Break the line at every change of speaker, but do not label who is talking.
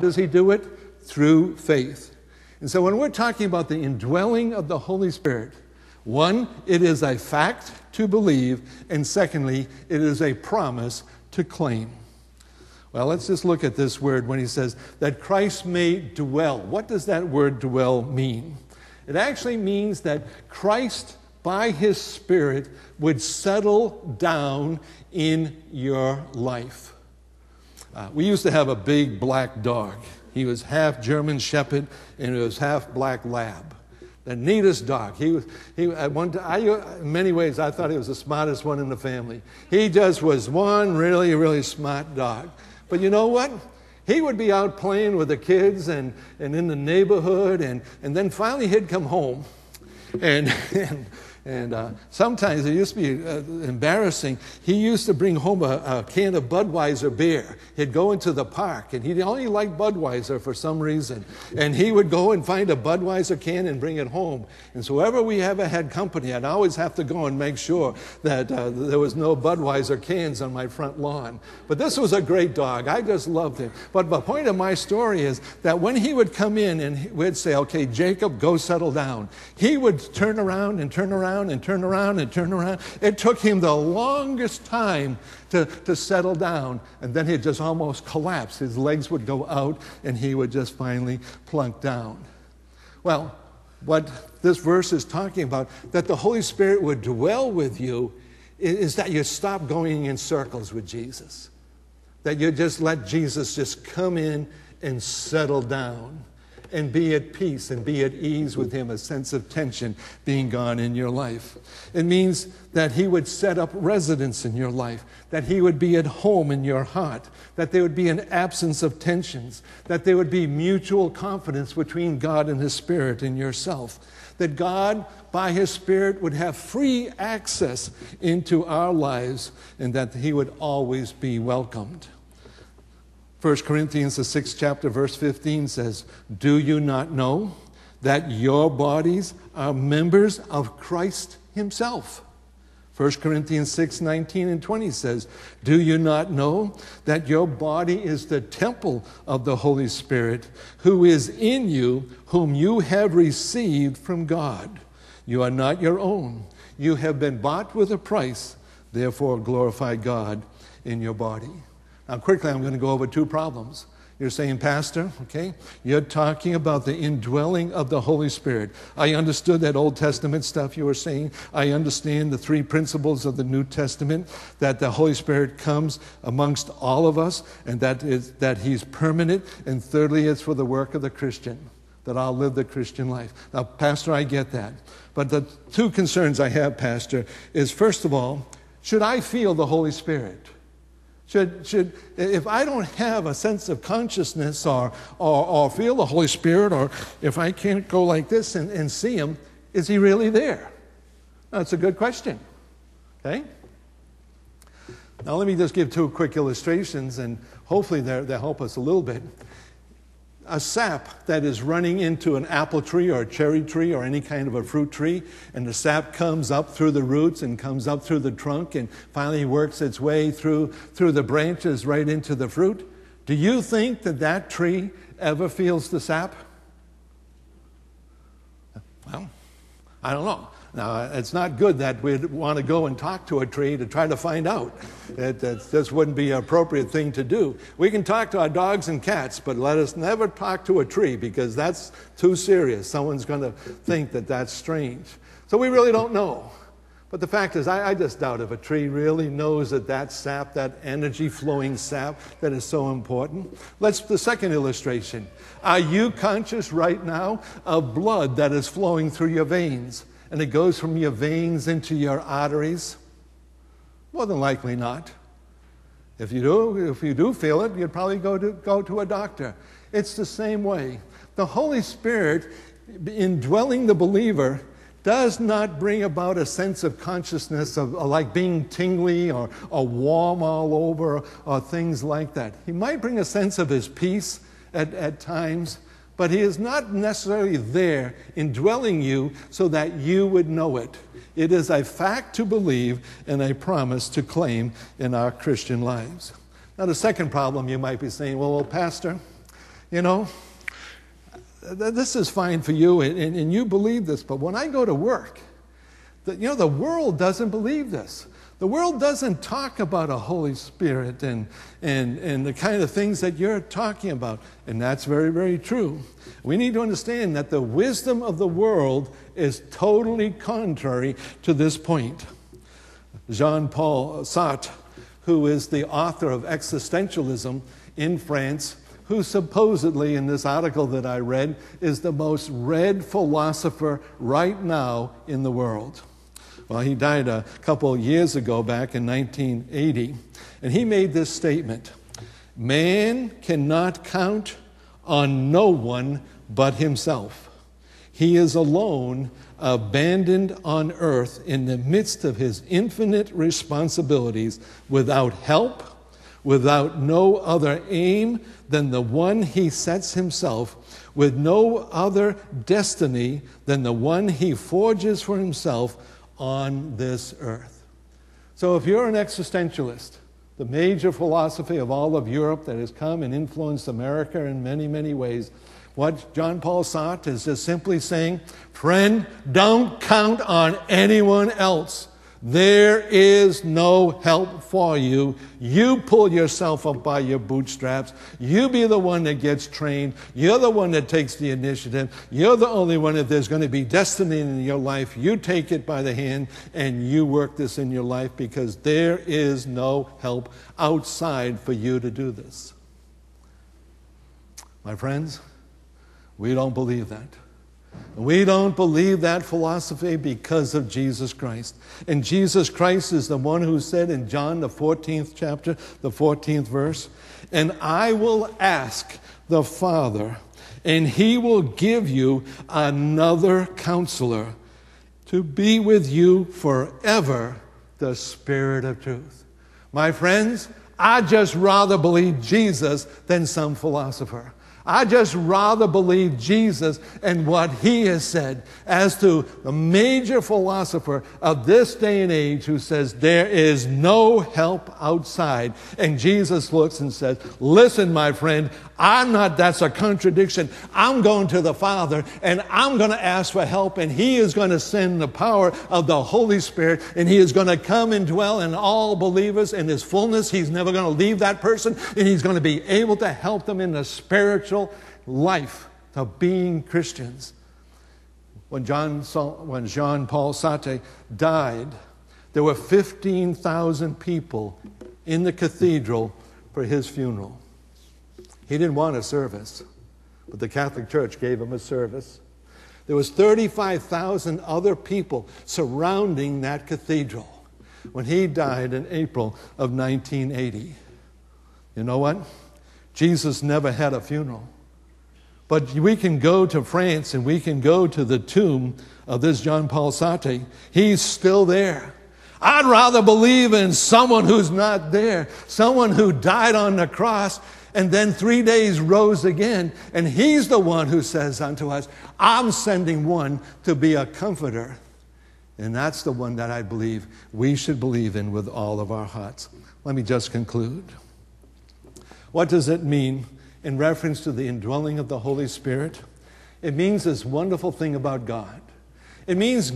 does he do it? Through faith. And so when we're talking about the indwelling of the Holy Spirit, one, it is a fact to believe, and secondly, it is a promise to claim. Well, let's just look at this word when he says that Christ may dwell. What does that word dwell mean? It actually means that Christ, by his Spirit, would settle down in your life. We used to have a big black dog. He was half German Shepherd and he was half black lab. The neatest dog. In many ways, I thought he was the smartest one in the family. He just was one really, really smart dog. But you know what? He would be out playing with the kids and in the neighborhood, and then finally he'd come home. And sometimes it used to be embarrassing. He used to bring home a can of Budweiser beer. He'd go into the park, and he only liked Budweiser for some reason. And he would go and find a Budweiser can and bring it home. And so whenever we ever had company, I'd always have to go and make sure that there was no Budweiser cans on my front lawn. But this was a great dog. I just loved him. But the point of my story is that when he would come in and we'd say, okay, Jacob, go settle down, he would turn around and turn around and turn around and turn around. It took him the longest time to settle down, and then he'd just almost collapse. His legs would go out, and he would just finally plunk down. Well, what this verse is talking about, that the Holy Spirit would dwell with you, is that you stop going in circles with Jesus. That you just let Jesus just come in and settle down and be at peace and be at ease with him, a sense of tension being gone in your life. It means that he would set up residence in your life, that he would be at home in your heart, that there would be an absence of tensions, that there would be mutual confidence between God and his Spirit and yourself, that God, by his Spirit, would have free access into our lives, and that he would always be welcomed. 1 Corinthians, the 6th chapter, verse 15 says, do you not know that your bodies are members of Christ himself? 1 Corinthians 6, 19 and 20 says, do you not know that your body is the temple of the Holy Spirit, who is in you, whom you have received from God? You are not your own. You have been bought with a price. Therefore, glorify God in your body. Now, quickly, I'm going to go over two problems. You're saying, Pastor, okay, you're talking about the indwelling of the Holy Spirit. I understood that Old Testament stuff you were saying. I understand the three principles of the New Testament, that the Holy Spirit comes amongst all of us, and that he's permanent. And thirdly, it's for the work of the Christian, that I'll live the Christian life. Now, Pastor, I get that. But the two concerns I have, Pastor, is first of all, should I feel the Holy Spirit? If I don't have a sense of consciousness or feel the Holy Spirit, or if I can't go like this and see him, is he really there? That's a good question. Okay? Now let me just give two quick illustrations, and hopefully they'll help us a little bit. A sap that is running into an apple tree or a cherry tree or any kind of a fruit tree, and the sap comes up through the roots and comes up through the trunk and finally works its way through the branches right into the fruit. Do you think that tree ever feels the sap? Well, I don't know. Now, it's not good that we'd want to go and talk to a tree to try to find out. This wouldn't be an appropriate thing to do. We can talk to our dogs and cats, but let us never talk to a tree, because that's too serious. Someone's going to think that that's strange. So we really don't know. But the fact is, I just doubt if a tree really knows that sap, that energy-flowing sap, that is so important. The second illustration. Are you conscious right now of blood that is flowing through your veins? And it goes from your veins into your arteries? More than likely not. If you do feel it, you'd probably go to a doctor. It's the same way. The Holy Spirit, indwelling the believer, does not bring about a sense of consciousness of like being tingly or warm all over or things like that. He might bring a sense of his peace at times, but he is not necessarily there indwelling you so that you would know it. It is a fact to believe and a promise to claim in our Christian lives. Now, the second problem, you might be saying, well, Pastor, you know, this is fine for you, and you believe this, but when I go to work, the world doesn't believe this. The world doesn't talk about a Holy Spirit and the kind of things that you're talking about. And that's very, very true. We need to understand that the wisdom of the world is totally contrary to this point. Jean-Paul Sartre, who is the author of Existentialism in France, who supposedly, in this article that I read, is the most read philosopher right now in the world. Well, he died a couple of years ago, back in 1980, and he made this statement: man cannot count on no one but himself. He is alone, abandoned on earth in the midst of his infinite responsibilities, without help, without no other aim than the one he sets himself, with no other destiny than the one he forges for himself on this earth. So if you're an existentialist, the major philosophy of all of Europe that has come and influenced America in many, many ways, what Jean-Paul Sartre is just simply saying, friend, don't count on anyone else. There is no help for you. You pull yourself up by your bootstraps. You be the one that gets trained. You're the one that takes the initiative. You're the only one, if there's going to be destiny in your life, you take it by the hand and you work this in your life, because there is no help outside for you to do this. My friends, we don't believe that. We don't believe that philosophy because of Jesus Christ. And Jesus Christ is the one who said in John, the 14th chapter, the 14th verse, and I will ask the Father, and he will give you another counselor to be with you forever, the Spirit of truth. My friends, I'd just rather believe Jesus than some philosopher. I just rather believe Jesus and what he has said, as to the major philosopher of this day and age who says there is no help outside. And Jesus looks and says, listen, my friend, that's a contradiction. I'm going to the Father and I'm going to ask for help, and he is going to send the power of the Holy Spirit, and he is going to come and dwell in all believers in his fullness. He's never going to leave that person, and he's going to be able to help them in the spiritual life of being Christians. When Jean-Paul Sartre died, there were 15,000 people in the cathedral for his funeral. He didn't want a service, but the Catholic Church gave him a service. There was 35,000 other people surrounding that cathedral when he died in April of 1980. You know what? Jesus never had a funeral. But we can go to France and we can go to the tomb of this Jean-Paul Sartre. He's still there. I'd rather believe in someone who's not there, someone who died on the cross and then 3 days rose again. And he's the one who says unto us, I'm sending one to be a comforter. And that's the one that I believe we should believe in with all of our hearts. Let me just conclude. What does it mean in reference to the indwelling of the Holy Spirit? It means this wonderful thing about God. It means